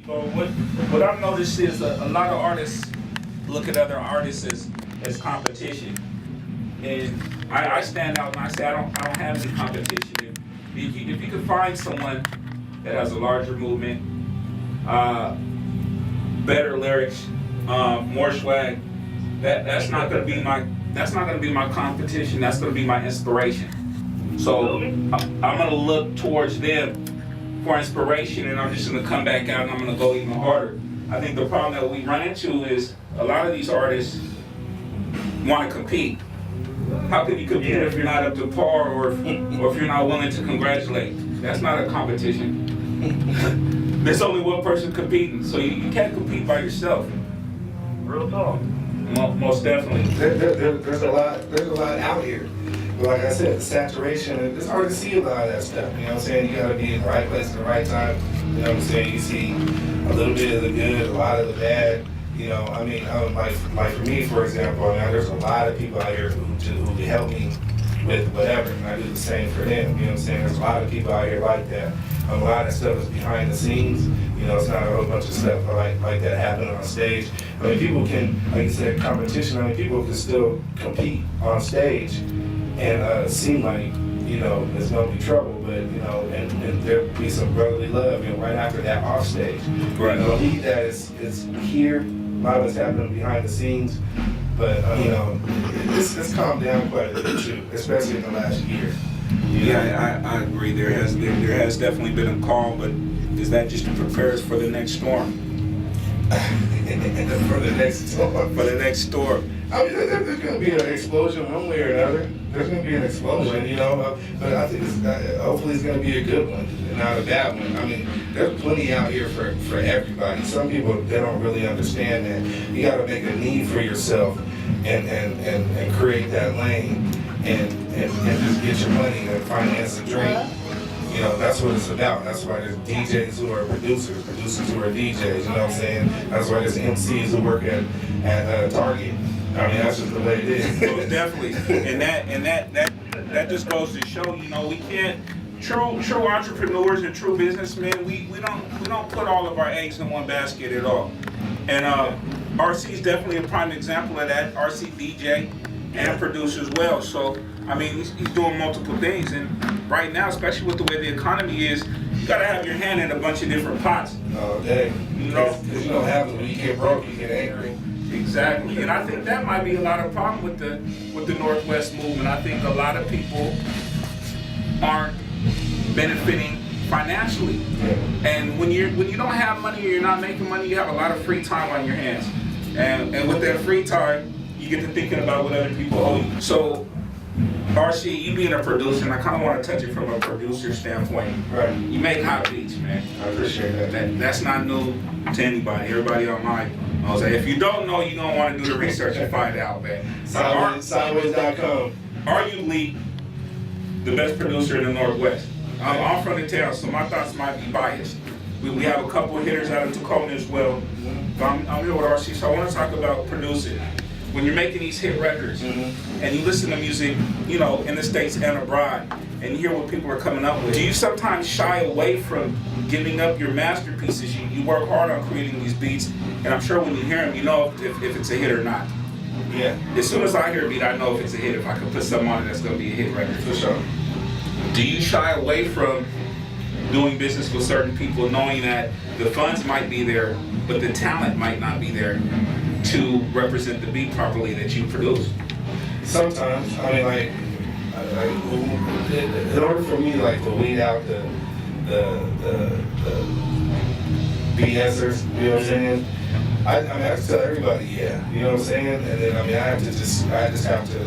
Well, what I've noticed is a lot of artists look at other artists as competition, and I stand out and I say I don't have any competition. If you could find someone that has a larger movement, better lyrics, more swag, that's not gonna be my competition. That's gonna be my inspiration. So I'm gonna look towards them for inspiration, and I'm just gonna come back out and I'm gonna go even harder. I think the problem that we run into is a lot of these artists want to compete. How can you compete if you're not up to par, or if you're not willing to congratulate? That's not a competition. There's only one person competing, so you can't compete by yourself. Real talk. Most definitely. There's a lot out here. But like I said, the saturation, it's hard to see a lot of that stuff. You know what I'm saying? You gotta be in the right place at the right time. You know what I'm saying? You see a little bit of the good, a lot of the bad. You know, I mean, like for me, for example, I mean, there's a lot of people out here who help me with whatever, and I do the same for them. You know what I'm saying? There's a lot of people out here like that. A lot of stuff is behind the scenes. You know, it's not a whole bunch of stuff like that happening on stage. I mean, people can, like you said, competition. I mean, people can still compete on stage and seem like, you know, there's gonna be trouble, but you know, and there'll be some brotherly love, you know, right after that off stage. Right. You know, he that is here. A lot of it's happening behind the scenes, but you know, it's calmed down quite a bit too, especially in the last year. Yeah, I agree. There has definitely been a calm, but is that just to prepare us for the next storm? For the next storm. For the next storm. I mean, there's going to be an explosion one way or another. There's going to be an explosion, you know. But I think hopefully it's going to be a good one and not a bad one. I mean, there's plenty out here for everybody. Some people, they don't really understand that. You got to make a need for yourself and create that lane and just get your money and finance a dream. You know, that's what it's about. That's why there's DJs who are producers who are DJs, you know what I'm saying? That's why there's MCs who work at Target. I mean, that's just the way it is. Most definitely. And that just goes to show, you know, we can't, true entrepreneurs and true businessmen, we don't put all of our eggs in one basket at all. And RC is definitely a prime example of that. RC DJ and producer as well. So I mean, he's doing multiple things, and right now, especially with the way the economy is, you gotta have your hand in a bunch of different pots. Oh, dang. You know, because you don't have it when you get broke, you get angry. Exactly, and I think that might be a lot of problem with the Northwest movement. I think a lot of people aren't benefiting financially, and when you don't have money or you're not making money, you have a lot of free time on your hands, and with that free time, you get to thinking about what other people owe you. So, RC, you being a producer, and I kind of want to touch it from a producer standpoint. Right. You make hot beats, man. I appreciate that. That's not new to anybody. Everybody on my, I was like, if you don't know, you're going to want to do the research and find out, man. Sideways.com. Arguably the best producer in the Northwest. I'm from the town, so my thoughts might be biased. We have a couple of hitters out of Tacoma as well. But I'm here with RC, so I want to talk about producing. When you're making these hit records and you listen to music, you know, in the States and abroad, and you hear what people are coming up with, do you sometimes shy away from giving up your masterpieces? You work hard on creating these beats, and I'm sure when you hear them, you know if it's a hit or not. Yeah. As soon as I hear a beat, I know if it's a hit, if I can put something on it that's going to be a hit record. For sure. Do you shy away from doing business with certain people, knowing that the funds might be there, but the talent might not be there to represent the beat properly that you produce? Sometimes, I mean, like in order for me, like, to weed out the BSers, you know what I'm saying? I mean, I have to tell everybody, yeah, you know what I'm saying? And then, I mean, I just have to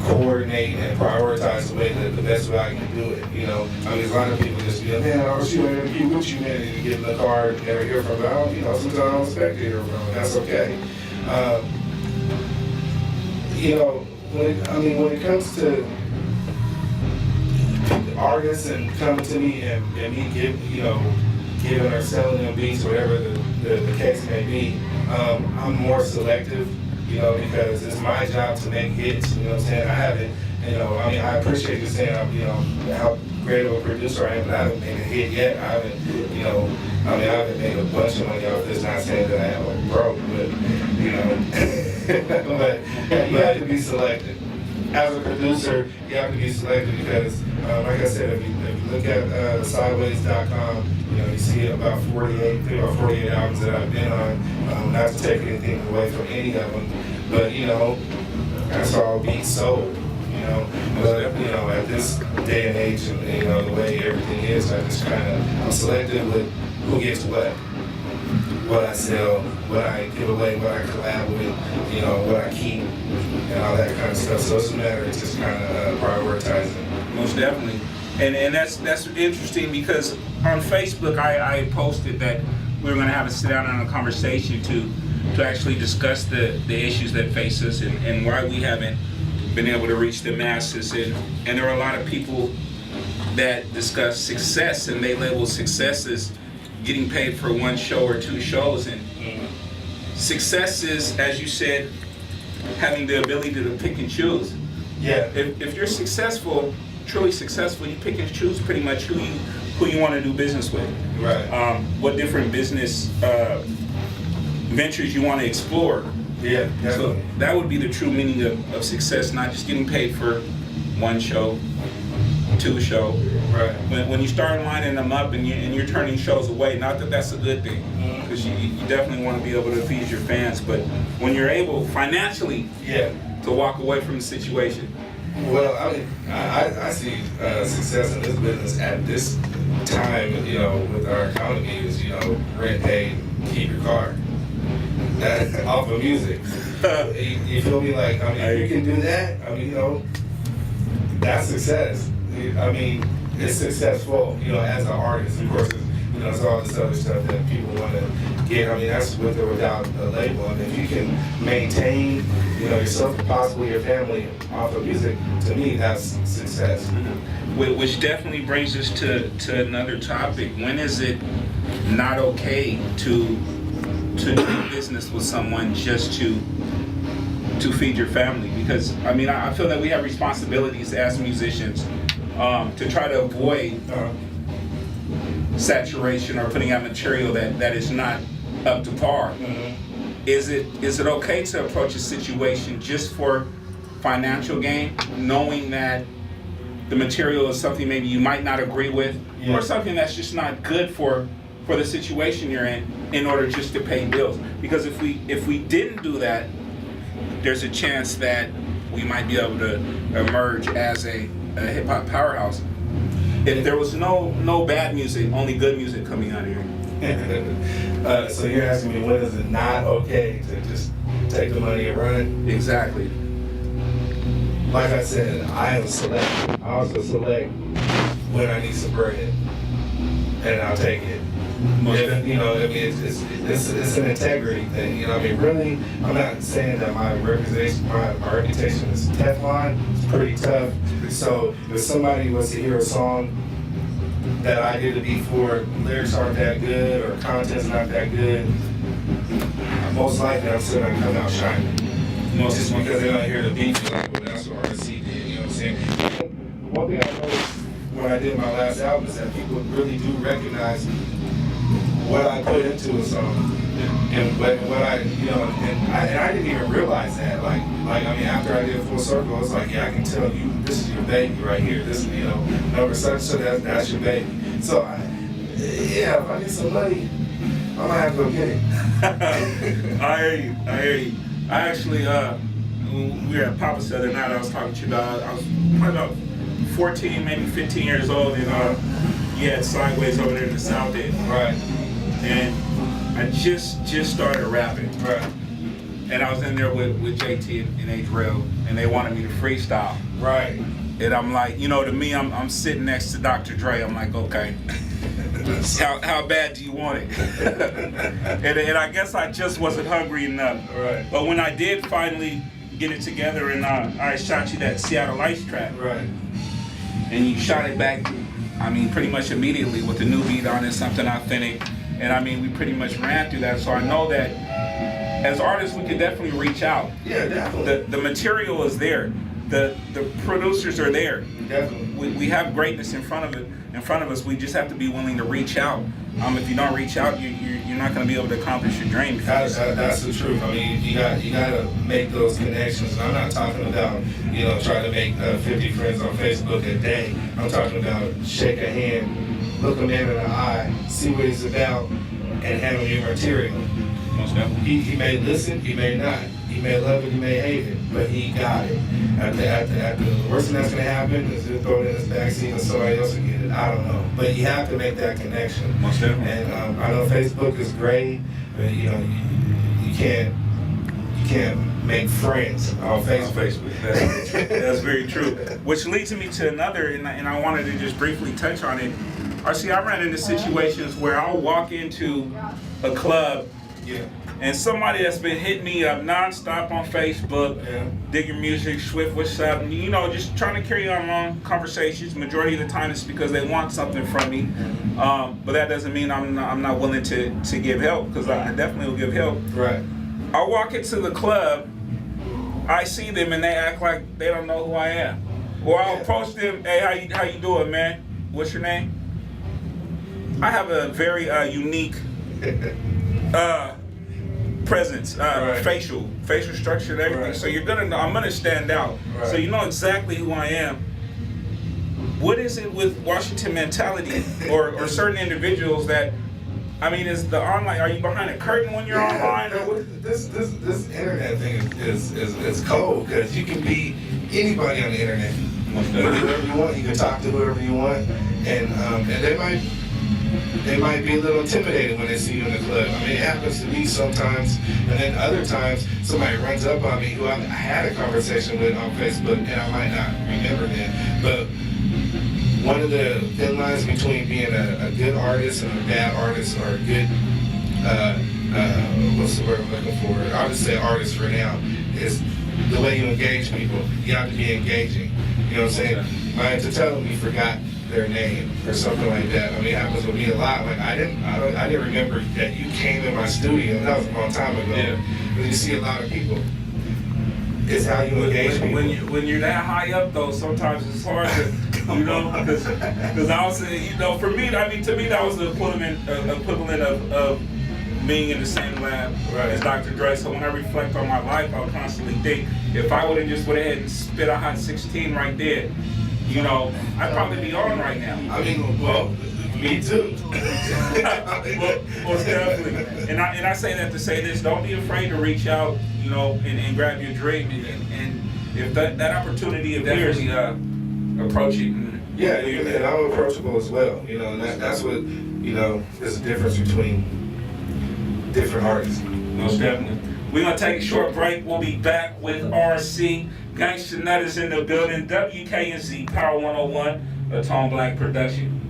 coordinate and prioritize the way the best way I can do it, you know? I mean, a lot of people just be like, man, I'll shoot an interview with you, man, and you get in the car and never hear from them. You know, sometimes I don't expect to hear from them, that's okay. You know, when it comes to artists and coming to me and me giving or selling them beats, whatever the case may be, I'm more selective, you know, because it's my job to make hits, you know what I'm saying? I haven't, you know, I mean, I appreciate you saying, you know, how great of a producer I am, but I haven't made a hit yet. I haven't, you know, I mean, I've made a bunch of money off this, not saying that I am like broke, but, you know, but you have to be selective. As a producer, you have to be selective because, like I said, if you look at sideways.com, you know, you see about 48 albums that I've been on, not to take anything away from any of them, but, you know, that's all beats sold. You know, but you know, at this day and age, and you know the way everything is, I just I'm selective with who gets what I sell, what I give away, what I collab with, you know, what I keep, and all that kind of stuff. So it's a matter of just kind of prioritizing. Most definitely, and that's interesting because on Facebook I posted that we were going to have a sit down and a conversation to actually discuss the issues that face us and why we haven't been able to reach the masses, and there are a lot of people that discuss success and they label success as getting paid for one show or two shows, and success is, as you said, having the ability to pick and choose. Yeah. If you're successful, truly successful, you pick and choose pretty much who you want to do business with. Right. What different business ventures you want to explore. Yeah, definitely. So that would be the true meaning of success, not just getting paid for one show, two show. Right. When you start lining them up and you're turning shows away, not that that's a good thing, because you definitely want to be able to feed your fans, but when you're able financially to walk away from the situation. Well, I mean, I see success in this business at this time, you know, with our economy is, you know, rent paid, keep your car. Off of music. You feel me? Like, I mean, if you can do that, I mean, you know, that's success. I mean, it's successful, you know, as an artist. Of course, you know, it's all this other stuff that people want to get. I mean, that's with or without a label. And if you can maintain, you know, yourself and possibly your family off of music, to me, that's success. Which definitely brings us to another topic. When is it not okay to do business with someone just to feed your family? Because I mean, I feel that we have responsibilities as musicians to try to avoid saturation or putting out material that is not up to par. Is it okay to approach a situation just for financial gain, knowing that the material is something maybe you might not agree with, or something that's just not good for the situation you're in order just to pay bills? Because if we didn't do that, there's a chance that we might be able to emerge as a hip hop powerhouse. If there was no bad music, only good music coming out of here. So you're asking me, when is it not okay to just take the money and run? Exactly. Like I said, I am selective. I also select when I need some bread, and I'll take it. You know, I mean, it's an integrity thing. You know, I mean, really, I'm not saying that my reputation is Teflon. It's pretty tough. So if somebody was to hear a song that I did the beat for, lyrics aren't that good or content's not that good, most likely I'm still gonna come out shining. Just because they're gonna hear the beat, like, well, that's what RC did. You know what I'm saying? One thing I noticed when I did my last album is that people really do recognize what I put into a song, and what I, you know, and I didn't even realize that. Like I mean, after I did Full Circle, it's like, yeah, I can tell you, this is your baby right here. This, you know, number such, so that's your baby. So, if I get some money, I might have to go get it. I hear you. I actually, when we were at Papa's the other night, I was talking to you about, I was probably about 14, maybe 15 years old, and you had Sideways over there in the South End. Right. And I just started rapping. Right. And I was in there with JT and Adriel, and they wanted me to freestyle. Right. And I'm like, you know, to me, I'm sitting next to Dr. Dre. I'm like, okay, how bad do you want it? and I guess I just wasn't hungry enough. Right. But when I did finally get it together, and I shot you that Seattle Lights track. Right. And you shot it back, I mean, pretty much immediately with the new beat on it, something authentic. And I mean, we pretty much ran through that. So I know that as artists, we can definitely reach out. Yeah, definitely. The material is there. The producers are there. Definitely. We have greatness in front of it. in front of us. We just have to be willing to reach out. If you don't reach out, you're not going to be able to accomplish your dream. That's the truth. I mean, you got to make those connections. And I'm not talking about trying to make 50 friends on Facebook a day. I'm talking about shake a hand, look a man in the eye, see what he's about, and handle your material. Most definitely. He may listen, he may not. He may love it, he may hate it, but he got it. The worst thing that's going to happen is he'll throw it in his backseat and somebody else will get it. I don't know. But you have to make that connection. Most definitely. And I know Facebook is great, but you can't make friends on Facebook. That's very true. Which leads me to another, and I wanted to just briefly touch on it. RC, I ran into situations where I'll walk into a club. Yeah. And somebody that's been hitting me up nonstop on Facebook, dig your music, Swift, what's up, and, just trying to carry on long conversations. Majority of the time it's because they want something from me, but that doesn't mean I'm not willing to give help, because I definitely will give help. Right. I walk into the club, I see them and they act like they don't know who I am, or I'll approach them, hey, how you doing, man? What's your name? I have a very unique presence, right. facial structure and everything. Right. So you're gonna know, I'm gonna stand out. Right. So you know exactly who I am. What is it with Washington mentality or certain individuals that, is the online, are you behind a curtain when you're online? Or what? This internet thing is cold, because you can be anybody on the internet. You can do whoever you want, you can talk to whoever you want, and they might be a little intimidated when they see you in the club. It happens to me sometimes, and then other times somebody runs up on me who I had a conversation with on Facebook, and I might not remember them. But one of the thin lines between being a good artist and a bad artist, or a good, what's the word I'm looking for? I'll just say artist for now, is the way you engage people. You have to be engaging. You know what I'm saying? To tell them you forgot their name or something like that. It happens with me a lot. Like I didn't remember that you came in my studio. That was a long time ago. Yeah. But you see a lot of people. It's how you engage people. When you're that high up, though, sometimes it's hard to, because I was, for me, to me that was the equivalent of being in the same lab as Dr. Dre. So when I reflect on my life, I'll constantly think, if I would have just went ahead and spit a hot 16 right there, I'd probably be on right now. Well, me too. Well, most definitely. And I say that to say this: don't be afraid to reach out, and grab your dream. And if that opportunity appears, approach it. And I'm approachable as well. And that's what there's a difference between different artists. Most definitely. We're going to take a short break. We'll be back with RC. Gangsta Nut is in the building. WKNZ Power 101, a Tone Black production.